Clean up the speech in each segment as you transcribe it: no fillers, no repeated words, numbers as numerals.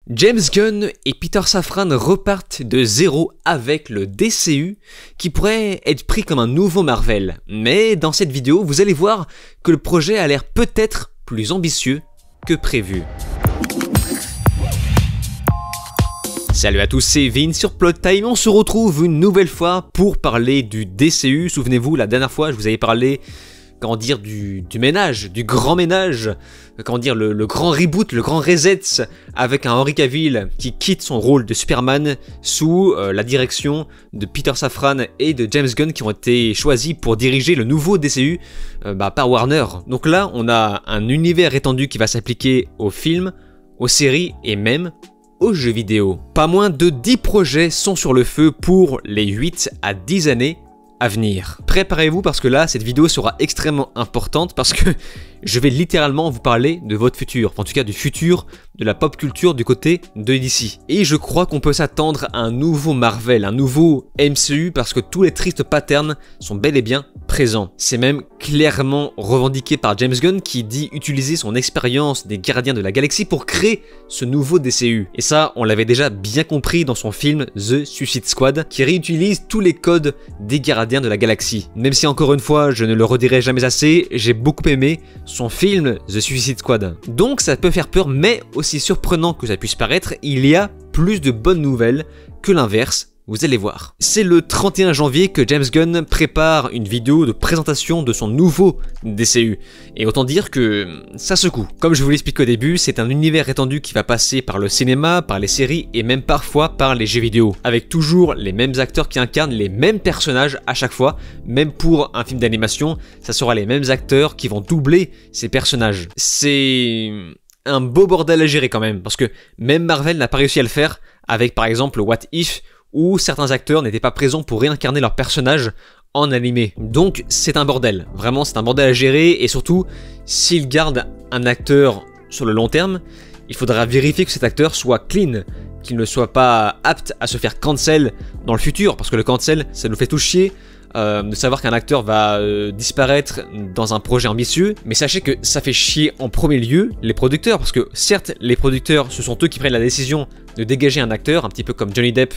James Gunn et Peter Safran repartent de zéro avec le DCU qui pourrait être pris comme un nouveau Marvel. Mais dans cette vidéo, vous allez voir que le projet a l'air peut-être plus ambitieux que prévu. Salut à tous, c'est Vin sur Plot Time. On se retrouve une nouvelle fois pour parler du DCU. Souvenez-vous, la dernière fois, je vous avais parlé du ménage, du grand ménage, le grand reboot, le grand reset avec un Henry Cavill qui quitte son rôle de Superman sous la direction de Peter Safran et de James Gunn qui ont été choisis pour diriger le nouveau DCU par Warner. Donc là, on a un univers étendu qui va s'appliquer aux films, aux séries et même aux jeux vidéo. Pas moins de 10 projets sont sur le feu pour les 8 à 10 années à venir. Préparez-vous parce que là, cette vidéo sera extrêmement importante parce que je vais littéralement vous parler de votre futur, enfin, en tout cas du futur de la pop culture du côté de DC. Et je crois qu'on peut s'attendre à un nouveau Marvel, un nouveau MCU parce que tous les tristes patterns sont bel et bien présents. C'est même clairement revendiqué par James Gunn qui dit utiliser son expérience des Gardiens de la Galaxie pour créer ce nouveau DCU. Et ça, on l'avait déjà bien compris dans son film The Suicide Squad qui réutilise tous les codes des Gardiens de la Galaxie. Même si encore une fois, je ne le redirai jamais assez, j'ai beaucoup aimé son film The Suicide Squad. Donc ça peut faire peur, mais aussi surprenant que ça puisse paraître, il y a plus de bonnes nouvelles que l'inverse. Vous allez voir. C'est le 31 janvier que James Gunn prépare une vidéo de présentation de son nouveau DCU. Et autant dire que ça secoue. Comme je vous l'explique au début, c'est un univers étendu qui va passer par le cinéma, par les séries et même parfois par les jeux vidéo. Avec toujours les mêmes acteurs qui incarnent les mêmes personnages à chaque fois. Même pour un film d'animation, ça sera les mêmes acteurs qui vont doubler ces personnages. C'est un beau bordel à gérer quand même. Parce que même Marvel n'a pas réussi à le faire avec par exemple What If, où certains acteurs n'étaient pas présents pour réincarner leur personnage en animé. Donc c'est un bordel, vraiment c'est un bordel à gérer et surtout, s'ils gardent un acteur sur le long terme, il faudra vérifier que cet acteur soit clean, qu'il ne soit pas apte à se faire cancel dans le futur, parce que le cancel, ça nous fait tout chier de savoir qu'un acteur va disparaître dans un projet ambitieux, mais sachez que ça fait chier en premier lieu les producteurs, parce que certes, les producteurs, ce sont eux qui prennent la décision de dégager un acteur, un petit peu comme Johnny Depp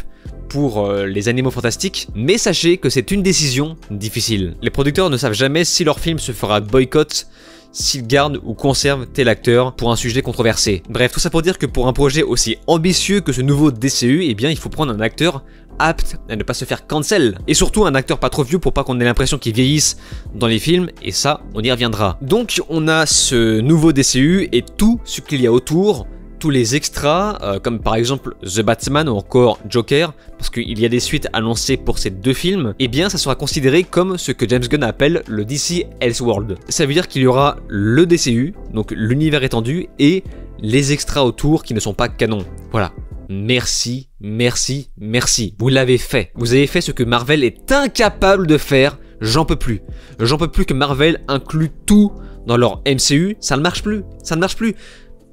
pour les Animaux Fantastiques, mais sachez que c'est une décision difficile. Les producteurs ne savent jamais si leur film se fera boycott, s'ils gardent ou conservent tel acteur pour un sujet controversé. Bref, tout ça pour dire que pour un projet aussi ambitieux que ce nouveau DCU, eh bien il faut prendre un acteur apte à ne pas se faire cancel. Et surtout un acteur pas trop vieux pour pas qu'on ait l'impression qu'il vieillisse dans les films, et ça, on y reviendra. Donc on a ce nouveau DCU et tout ce qu'il y a autour, tous les extras, comme par exemple The Batman ou encore Joker, parce qu'il y a des suites annoncées pour ces deux films, eh bien ça sera considéré comme ce que James Gunn appelle le DC Elseworld. Ça veut dire qu'il y aura le DCU, donc l'univers étendu, et les extras autour qui ne sont pas canons. Voilà. Merci, merci, merci. Vous l'avez fait. Vous avez fait ce que Marvel est incapable de faire. J'en peux plus. J'en peux plus que Marvel inclue tout dans leur MCU. Ça ne marche plus. Ça ne marche plus.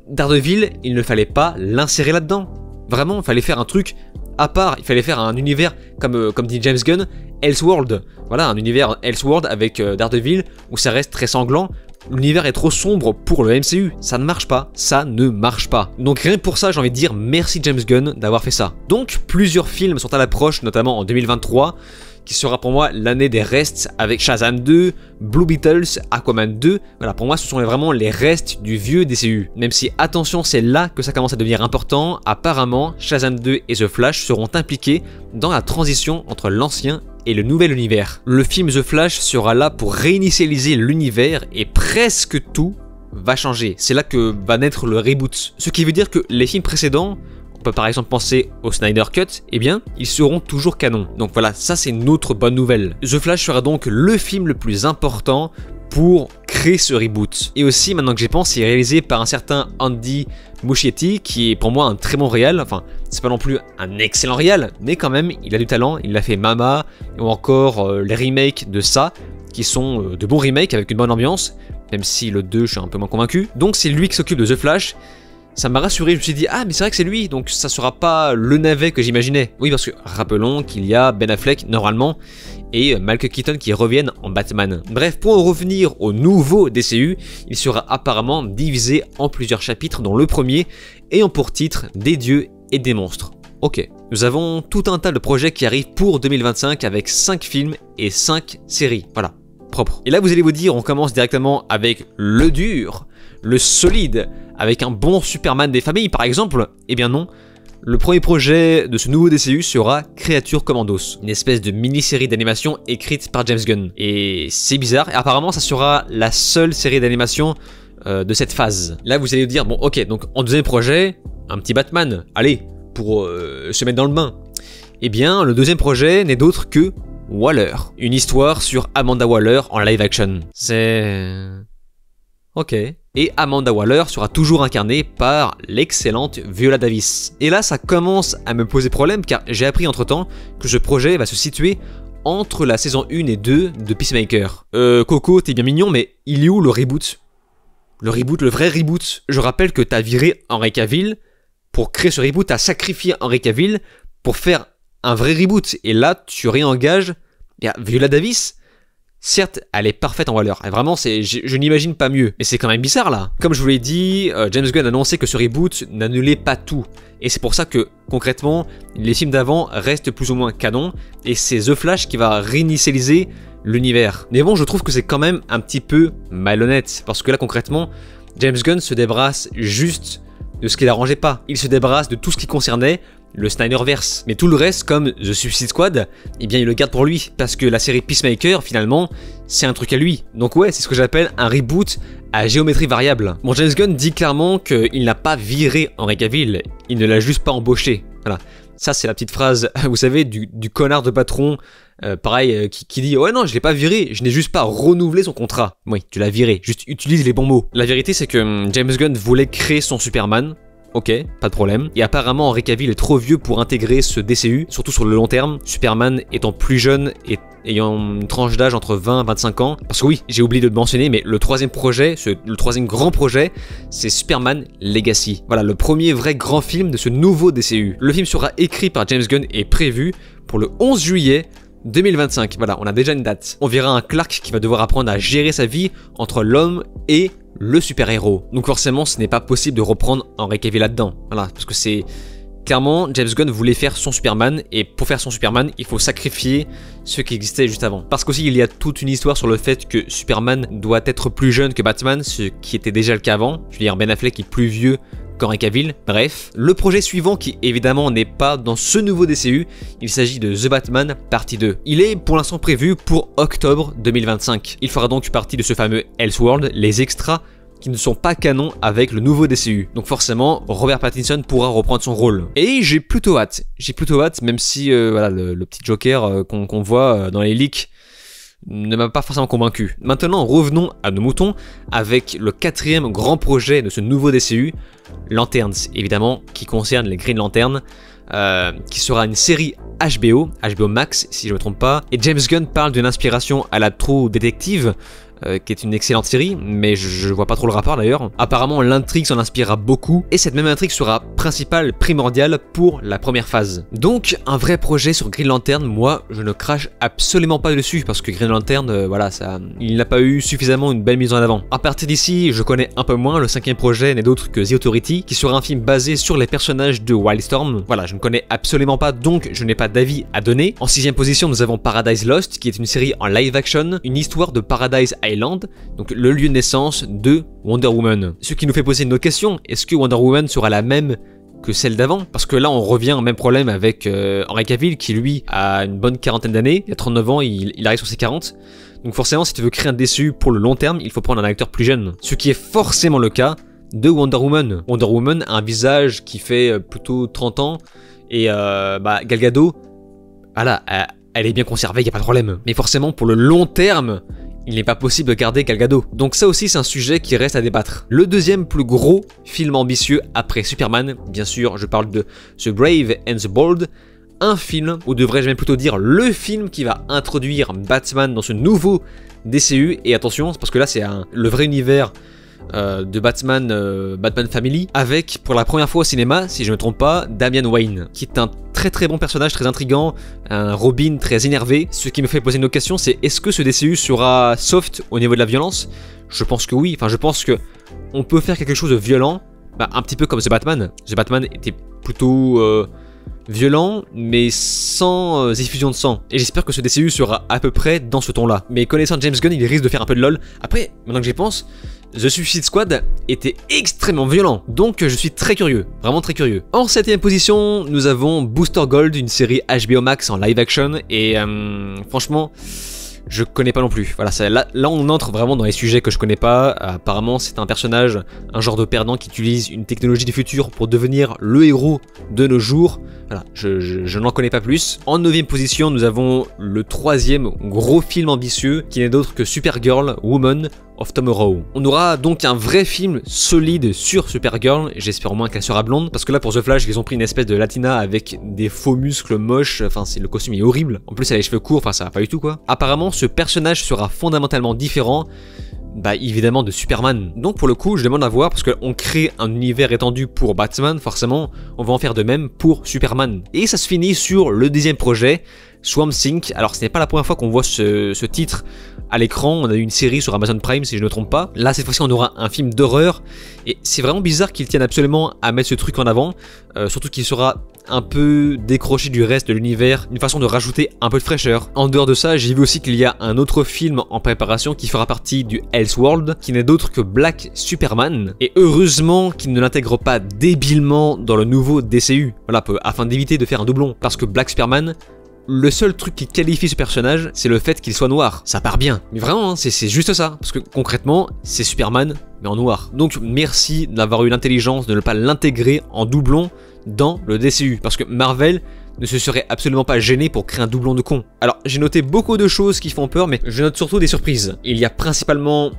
Daredevil, il ne fallait pas l'insérer là-dedans. Vraiment, il fallait faire un truc à part. Il fallait faire un univers, comme dit James Gunn, Elseworld. Voilà, un univers Elseworld avec Daredevil où ça reste très sanglant. L'univers est trop sombre pour le MCU, ça ne marche pas, ça ne marche pas. Donc rien que pour ça, j'ai envie de dire merci James Gunn d'avoir fait ça. Donc plusieurs films sont à l'approche, notamment en 2023, qui sera pour moi l'année des restes avec Shazam 2, Blue Beetles, Aquaman 2. Voilà, pour moi ce sont vraiment les restes du vieux DCU. Même si, attention, c'est là que ça commence à devenir important, apparemment Shazam 2 et The Flash seront impliqués dans la transition entre l'ancien et le nouvel univers. Le film The Flash sera là pour réinitialiser l'univers et presque tout va changer. C'est là que va naître le reboot. Ce qui veut dire que les films précédents, on peut par exemple penser au Snyder Cut, eh bien, ils seront toujours canons. Donc voilà, ça c'est une autre bonne nouvelle. The Flash sera donc le film le plus important pour créer ce reboot. Et aussi, maintenant que j'y pense, c'est réalisé par un certain Andy Muschietti, qui est pour moi un très bon réal. Enfin, c'est pas non plus un excellent réal, mais quand même, il a du talent. Il a fait Mama, ou encore les remakes de ça, qui sont de bons remakes avec une bonne ambiance, même si le 2, je suis un peu moins convaincu. Donc c'est lui qui s'occupe de The Flash. Ça m'a rassuré, je me suis dit, ah mais c'est vrai que c'est lui, donc ça sera pas le navet que j'imaginais. Oui, parce que rappelons qu'il y a Ben Affleck normalement et Michael Keaton qui reviennent en Batman. Bref, pour en revenir au nouveau DCU, il sera apparemment divisé en plusieurs chapitres, dont le premier ayant pour titre Des dieux et des monstres. Ok. Nous avons tout un tas de projets qui arrivent pour 2025 avec 5 films et 5 séries. Voilà, propre. Et là vous allez vous dire, on commence directement avec le dur, le solide, avec un bon Superman des familles par exemple. Eh bien non. Le premier projet de ce nouveau DCU sera Creature Commandos, une espèce de mini-série d'animation écrite par James Gunn. Et c'est bizarre, et apparemment ça sera la seule série d'animation de cette phase. Là vous allez vous dire, bon ok, donc en deuxième projet, un petit Batman, allez, pour se mettre dans le bain. Eh bien, le deuxième projet n'est d'autre que Waller, une histoire sur Amanda Waller en live action. C'est... ok. Et Amanda Waller sera toujours incarnée par l'excellente Viola Davis. Et là, ça commence à me poser problème car j'ai appris entre-temps que ce projet va se situer entre la saison 1 et 2 de Peacemaker. Coco, t'es bien mignon, mais il est où le reboot? Le reboot, le vrai reboot. Je rappelle que t'as viré Henry Cavill. Pour créer ce reboot, t'as sacrifié Henry Cavill pour faire un vrai reboot. Et là, tu réengages Viola Davis. Certes, elle est parfaite en Waller. Et vraiment, je n'imagine pas mieux. Mais c'est quand même bizarre là. Comme je vous l'ai dit, James Gunn a annoncé que ce reboot n'annulait pas tout. Et c'est pour ça que, concrètement, les films d'avant restent plus ou moins canon. Et c'est The Flash qui va réinitialiser l'univers. Mais bon, je trouve que c'est quand même un petit peu malhonnête. Parce que là, concrètement, James Gunn se débarrasse juste de ce qu'il arrangeait pas. Il se débarrasse de tout ce qui concernait le Snyderverse. Mais tout le reste, comme The Suicide Squad, eh bien il le garde pour lui. Parce que la série Peacemaker, finalement, c'est un truc à lui. Donc ouais, c'est ce que j'appelle un reboot à géométrie variable. Bon, James Gunn dit clairement qu'il n'a pas viré Henry Cavill, il ne l'a juste pas embauché. Voilà. Ça, c'est la petite phrase, vous savez, du connard de patron, pareil, qui dit « Ouais, non, je l'ai pas viré, je n'ai juste pas renouvelé son contrat. » Oui, tu l'as viré, juste utilise les bons mots. La vérité, c'est que James Gunn voulait créer son Superman. Ok, pas de problème. Et apparemment, Henry Cavill est trop vieux pour intégrer ce DCU, surtout sur le long terme. Superman étant plus jeune et ayant une tranche d'âge entre 20 et 25 ans. Parce que oui, j'ai oublié de le mentionner, mais le troisième projet, le troisième grand projet, c'est Superman Legacy. Voilà, le premier vrai grand film de ce nouveau DCU. Le film sera écrit par James Gunn et prévu pour le 11 juillet 2025. Voilà, on a déjà une date. On verra un Clark qui va devoir apprendre à gérer sa vie entre l'homme et le super-héros. Donc forcément, ce n'est pas possible de reprendre Henry Cavill là-dedans. Voilà, parce que c'est... Clairement, James Gunn voulait faire son Superman, et pour faire son Superman, il faut sacrifier ce qui existait juste avant. Parce qu'aussi, il y a toute une histoire sur le fait que Superman doit être plus jeune que Batman, ce qui était déjà le cas avant. Je veux dire, Ben Affleck est plus vieux qu'Henry Cavill. Bref, le projet suivant, qui évidemment n'est pas dans ce nouveau DCU, il s'agit de The Batman partie 2. Il est pour l'instant prévu pour octobre 2025. Il fera donc partie de ce fameux Elseworld, les extras qui ne sont pas canons avec le nouveau DCU. Donc forcément, Robert Pattinson pourra reprendre son rôle. Et j'ai plutôt hâte, même si voilà, le petit Joker qu'on voit dans les leaks ne m'a pas forcément convaincu. Maintenant, revenons à nos moutons avec le quatrième grand projet de ce nouveau DCU, Lanterns, évidemment, qui concerne les Green Lanterns, qui sera une série HBO Max, si je ne me trompe pas. Et James Gunn parle d'une inspiration à la True Detective, qui est une excellente série, mais je vois pas trop le rapport d'ailleurs. Apparemment, l'intrigue s'en inspirera beaucoup, et cette même intrigue sera principale, primordiale pour la première phase. Donc, un vrai projet sur Green Lantern, moi, je ne crache absolument pas dessus, parce que Green Lantern, voilà, il n'a pas eu suffisamment une belle mise en avant. À partir d'ici, je connais un peu moins, le cinquième projet n'est d'autre que The Authority, qui sera un film basé sur les personnages de Wildstorm. Voilà, je ne connais absolument pas, donc je n'ai pas d'avis à donner. En sixième position, nous avons Paradise Lost, qui est une série en live action, une histoire de Paradise Island, donc le lieu de naissance de Wonder Woman. Ce qui nous fait poser une autre question, est-ce que Wonder Woman sera la même que celle d'avant? Parce que là on revient au même problème avec Henry Cavill qui lui a une bonne quarantaine d'années, il a 39 ans, il arrive sur ses 40. Donc forcément si tu veux créer un DCU pour le long terme, il faut prendre un acteur plus jeune. Ce qui est forcément le cas de Wonder Woman. Wonder Woman a un visage qui fait plutôt 30 ans et Gal Gadot, voilà, elle est bien conservée, il n'y a pas de problème. Mais forcément pour le long terme, il n'est pas possible de garder Gal Gadot. Donc ça aussi c'est un sujet qui reste à débattre. Le deuxième plus gros film ambitieux après Superman, bien sûr je parle de The Brave and the Bold, un film, ou devrais-je même plutôt dire le film qui va introduire Batman dans ce nouveau DCU. Et attention, parce que là c'est le vrai univers de Batman, Batman Family, avec pour la première fois au cinéma, si je ne me trompe pas, Damian Wayne, qui est un très bon personnage, très intriguant, un Robin très énervé. Ce qui me fait poser une autre question, c'est est-ce que ce DCU sera soft au niveau de la violence? Je pense que oui, enfin je pense que on peut faire quelque chose de violent, Bah, un petit peu comme The Batman. The Batman était plutôt violent, mais sans effusion de sang. Et j'espère que ce DCU sera à peu près dans ce ton-là. Mais connaissant James Gunn, il risque de faire un peu de lol. Après, maintenant que j'y pense, The Suicide Squad était extrêmement violent, donc je suis très curieux, vraiment très curieux. En 7ème position, nous avons Booster Gold, une série HBO Max en live action, et franchement, je connais pas non plus. Voilà, là on entre vraiment dans les sujets que je connais pas. Apparemment, c'est un personnage, un genre de perdant qui utilise une technologie du futur pour devenir le héros de nos jours. Voilà, je n'en connais pas plus. En 9ème position, nous avons le 3e gros film ambitieux qui n'est d'autre que Supergirl, Woman of Tomorrow. On aura donc un vrai film solide sur Supergirl, et j'espère au moins qu'elle sera blonde, parce que là pour The Flash, ils ont pris une espèce de latina avec des faux muscles moches, enfin le costume est horrible. En plus elle a les cheveux courts, enfin ça va pas du tout quoi. Apparemment ce personnage sera fondamentalement différent, bah évidemment de Superman. Donc pour le coup je demande à voir, parce qu'on crée un univers étendu pour Batman, forcément on va en faire de même pour Superman. Et ça se finit sur le 10e projet, Swamp Thing. Alors ce n'est pas la première fois qu'on voit ce titre à l'écran, on a eu une série sur Amazon Prime si je ne me trompe pas. Là cette fois-ci on aura un film d'horreur, et c'est vraiment bizarre qu'ils tiennent absolument à mettre ce truc en avant, surtout qu'il sera un peu décroché du reste de l'univers, une façon de rajouter un peu de fraîcheur. En dehors de ça, j'ai vu aussi qu'il y a un autre film en préparation qui fera partie du Elseworld, qui n'est d'autre que Black Superman, et heureusement qu'il ne l'intègre pas débilement dans le nouveau DCU, voilà, afin d'éviter de faire un doublon, parce que Black Superman, le seul truc qui qualifie ce personnage, c'est le fait qu'il soit noir. Ça part bien. Mais vraiment, hein, c'est juste ça. Parce que concrètement, c'est Superman, mais en noir. Donc merci d'avoir eu l'intelligence de ne pas l'intégrer en doublon dans le DCU. Parce que Marvel ne se serait absolument pas gêné pour créer un doublon de con. Alors, j'ai noté beaucoup de choses qui font peur, mais je note surtout des surprises. Il y a principalement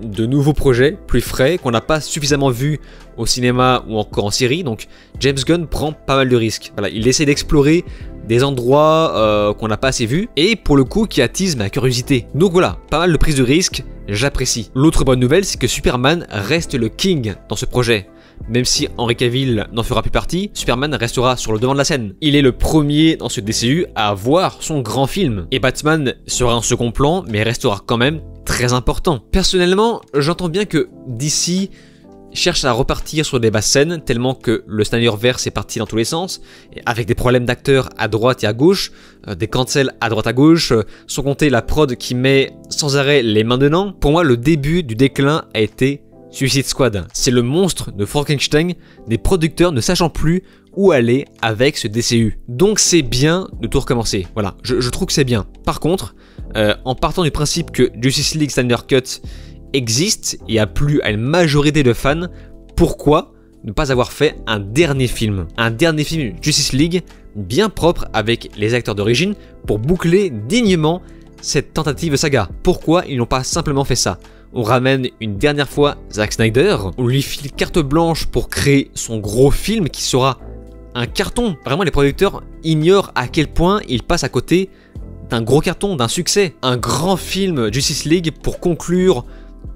de nouveaux projets plus frais qu'on n'a pas suffisamment vu au cinéma ou encore en série, donc James Gunn prend pas mal de risques. Voilà, il essaie d'explorer des endroits qu'on n'a pas assez vus et pour le coup qui attisent ma curiosité. Donc voilà, pas mal de prise de risque, j'apprécie. L'autre bonne nouvelle, c'est que Superman reste le king dans ce projet. Même si Henry Cavill n'en fera plus partie, Superman restera sur le devant de la scène. Il est le premier dans ce DCU à avoir son grand film. Et Batman sera en second plan, mais restera quand même très important. Personnellement, j'entends bien que DC cherche à repartir sur des basses scènes, tellement que le Snyderverse est parti dans tous les sens, et avec des problèmes d'acteurs à droite et à gauche, des cancels à droite à gauche, sans compter la prod qui met sans arrêt les mains dedans. Pour moi, le début du déclin a été Suicide Squad. C'est le monstre de Frankenstein, des producteurs ne sachant plus où aller avec ce DCU. Donc c'est bien de tout recommencer. Voilà, je trouve que c'est bien. Par contre, en partant du principe que Justice League Snyder Cut existe et a plu à une majorité de fans, pourquoi ne pas avoir fait un dernier film Justice League bien propre avec les acteurs d'origine pour boucler dignement cette tentative saga? Pourquoi ils n'ont pas simplement fait ça? On ramène une dernière fois Zack Snyder, on lui file carte blanche pour créer son gros film qui sera un carton. Vraiment, les producteurs ignorent à quel point ils passent à côté d'un gros carton, d'un succès. Un grand film Justice League pour conclure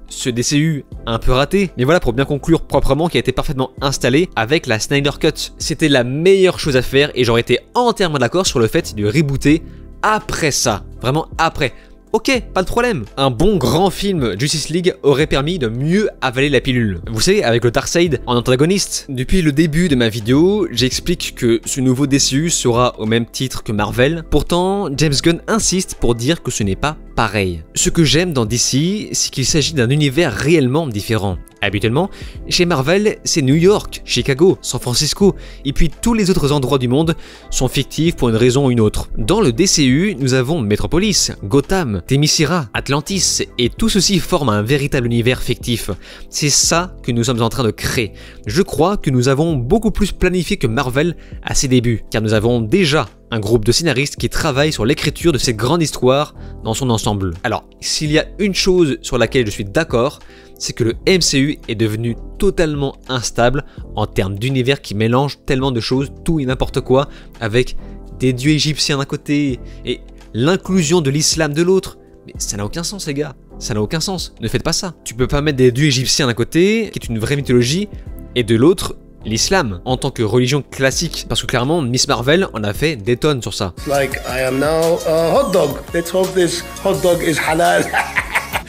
ce DCU un peu raté, mais voilà, pour bien conclure proprement, qui a été parfaitement installé avec la Snyder Cut. C'était la meilleure chose à faire et j'aurais été entièrement d'accord sur le fait de rebooter après ça, vraiment après. Ok, pas de problème. Un bon grand film Justice League aurait permis de mieux avaler la pilule. Vous savez, avec le Darkseid en antagoniste. Depuis le début de ma vidéo, j'explique que ce nouveau DCU sera au même titre que Marvel. Pourtant, James Gunn insiste pour dire que ce n'est pas pareil. Ce que j'aime dans DC, c'est qu'il s'agit d'un univers réellement différent. Habituellement, chez Marvel, c'est New York, Chicago, San Francisco, et puis tous les autres endroits du monde sont fictifs pour une raison ou une autre. Dans le DCU, nous avons Metropolis, Gotham, Themyscira, Atlantis, et tout ceci forme un véritable univers fictif. C'est ça que nous sommes en train de créer. Je crois que nous avons beaucoup plus planifié que Marvel à ses débuts, car nous avons déjà un groupe de scénaristes qui travaillent sur l'écriture de cette grande histoire dans son ensemble. Alors, s'il y a une chose sur laquelle je suis d'accord, c'est que le MCU est devenu totalement instable en termes d'univers qui mélange tellement de choses, tout et n'importe quoi, avec des dieux égyptiens d'un côté et l'inclusion de l'islam de l'autre. Mais ça n'a aucun sens les gars, ça n'a aucun sens, ne faites pas ça. Tu peux pas mettre des dieux égyptiens d'un côté, qui est une vraie mythologie, et de l'autre, l'islam, en tant que religion classique. Parce que clairement, Miss Marvel en a fait des tonnes sur ça. Like I am now a hot dog. Let's hope this hot dog is halal.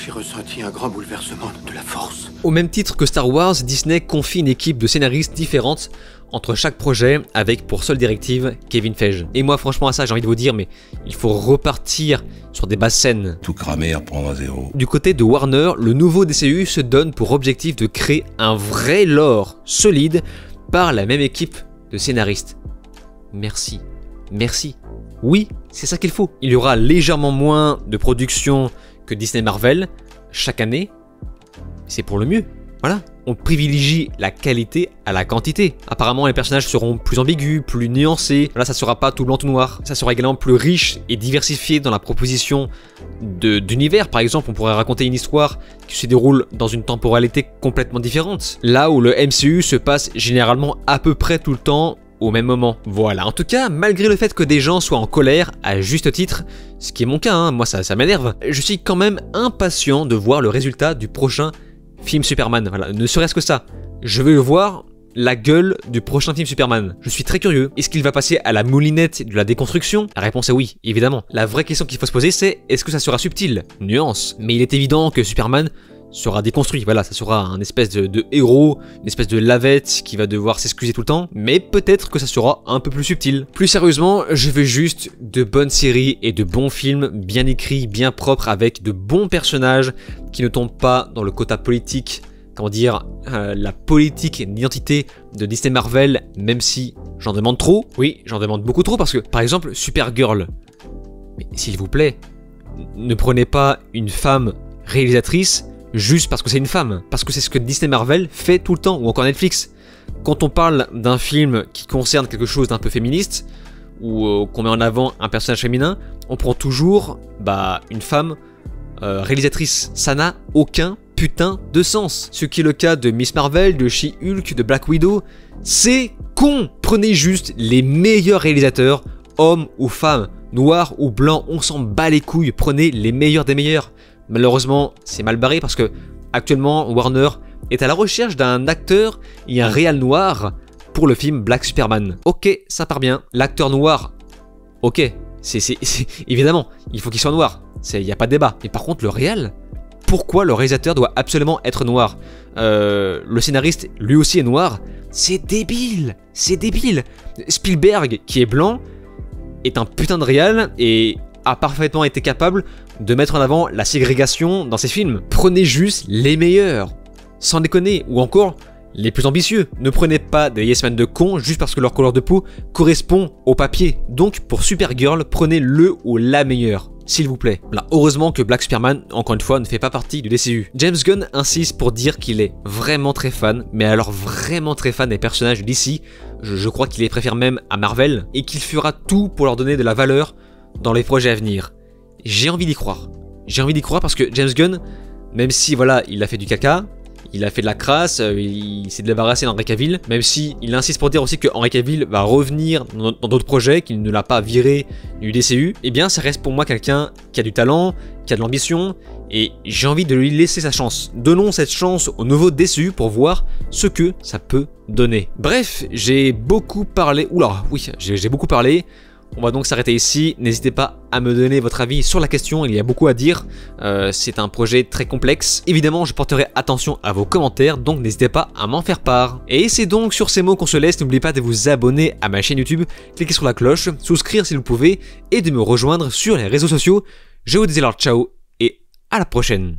J'ai ressenti un grand bouleversement de la force. Au même titre que Star Wars, Disney confie une équipe de scénaristes différentes entre chaque projet avec pour seule directive Kevin Feige. Et moi franchement à ça j'ai envie de vous dire mais il faut repartir sur des bases saines. Tout cramer, reprendre à zéro. Du côté de Warner, le nouveau DCU se donne pour objectif de créer un vrai lore solide par la même équipe de scénaristes. Merci. Merci. Oui, c'est ça qu'il faut. Il y aura légèrement moins de production que Disney Marvel chaque année. C'est pour le mieux. Voilà. On privilégie la qualité à la quantité. Apparemment, les personnages seront plus ambigus, plus nuancés. Là, ça sera pas tout blanc, tout noir. Ça sera également plus riche et diversifié dans la proposition d'univers. Par exemple, on pourrait raconter une histoire qui se déroule dans une temporalité complètement différente. Là où le MCU se passe généralement à peu près tout le temps au même moment. Voilà, en tout cas, malgré le fait que des gens soient en colère, à juste titre, ce qui est mon cas, hein, moi ça m'énerve, je suis quand même impatient de voir le résultat du prochain film Superman. Voilà, ne serait-ce que ça. Je veux voir la gueule du prochain film Superman. Je suis très curieux. Est-ce qu'il va passer à la moulinette de la déconstruction? La réponse est oui, évidemment. La vraie question qu'il faut se poser, c'est est-ce que ça sera subtil? Nuance. Mais il est évident que Superman sera déconstruit, voilà, ça sera un espèce de héros, une espèce de lavette qui va devoir s'excuser tout le temps, mais peut-être que ça sera un peu plus subtil. Plus sérieusement, je veux juste de bonnes séries et de bons films, bien écrits, bien propres, avec de bons personnages, qui ne tombent pas dans le quota politique, comment dire, la politique d'identité de Disney Marvel, même si j'en demande trop. Oui, j'en demande beaucoup trop, parce que, par exemple, Supergirl, mais s'il vous plaît, ne prenez pas une femme réalisatrice juste parce que c'est une femme, parce que c'est ce que Disney Marvel fait tout le temps, ou encore Netflix. Quand on parle d'un film qui concerne quelque chose d'un peu féministe, ou qu'on met en avant un personnage féminin, on prend toujours une femme réalisatrice. Ça n'a aucun putain de sens. Ce qui est le cas de Miss Marvel, de She-Hulk, de Black Widow, c'est con. Prenez juste les meilleurs réalisateurs, hommes ou femmes, noirs ou blancs, on s'en bat les couilles, prenez les meilleurs des meilleurs. Malheureusement, c'est mal barré parce que actuellement Warner est à la recherche d'un acteur et un réal noir pour le film Black Superman. Ok, ça part bien. L'acteur noir, ok, c'est évidemment, il faut qu'il soit noir. Il n'y a pas de débat. Mais par contre, le réal, pourquoi le réalisateur doit absolument être noir? Le scénariste, lui aussi, est noir. C'est débile. C'est débile. Spielberg, qui est blanc, est un putain de réal et a parfaitement été capable de mettre en avant la ségrégation dans ses films. Prenez juste les meilleurs, sans déconner, ou encore les plus ambitieux. Ne prenez pas des yes men de cons juste parce que leur couleur de peau correspond au papier. Donc pour Supergirl, prenez le ou la meilleure, s'il vous plaît. Là, heureusement que Black Superman, encore une fois, ne fait pas partie du DCU. James Gunn insiste pour dire qu'il est vraiment très fan, mais alors vraiment très fan des personnages d'ici. Je crois qu'il les préfère même à Marvel, et qu'il fera tout pour leur donner de la valeur dans les projets à venir. J'ai envie d'y croire. J'ai envie d'y croire parce que James Gunn, même si voilà, il a fait du caca, il a fait de la crasse, il s'est débarrassé d'Henry Cavill, même si il insiste pour dire aussi que Henry Cavill va revenir dans d'autres projets, qu'il ne l'a pas viré du DCU, eh bien ça reste pour moi quelqu'un qui a du talent, qui a de l'ambition, et j'ai envie de lui laisser sa chance. Donnons cette chance au nouveau DCU pour voir ce que ça peut donner. Bref, j'ai beaucoup parlé, oula, oui, j'ai beaucoup parlé. On va donc s'arrêter ici, n'hésitez pas à me donner votre avis sur la question, il y a beaucoup à dire, c'est un projet très complexe. Évidemment, je porterai attention à vos commentaires, donc n'hésitez pas à m'en faire part. Et c'est donc sur ces mots qu'on se laisse, n'oubliez pas de vous abonner à ma chaîne YouTube, cliquez sur la cloche, souscrire si vous pouvez, et de me rejoindre sur les réseaux sociaux. Je vous dis alors ciao, et à la prochaine.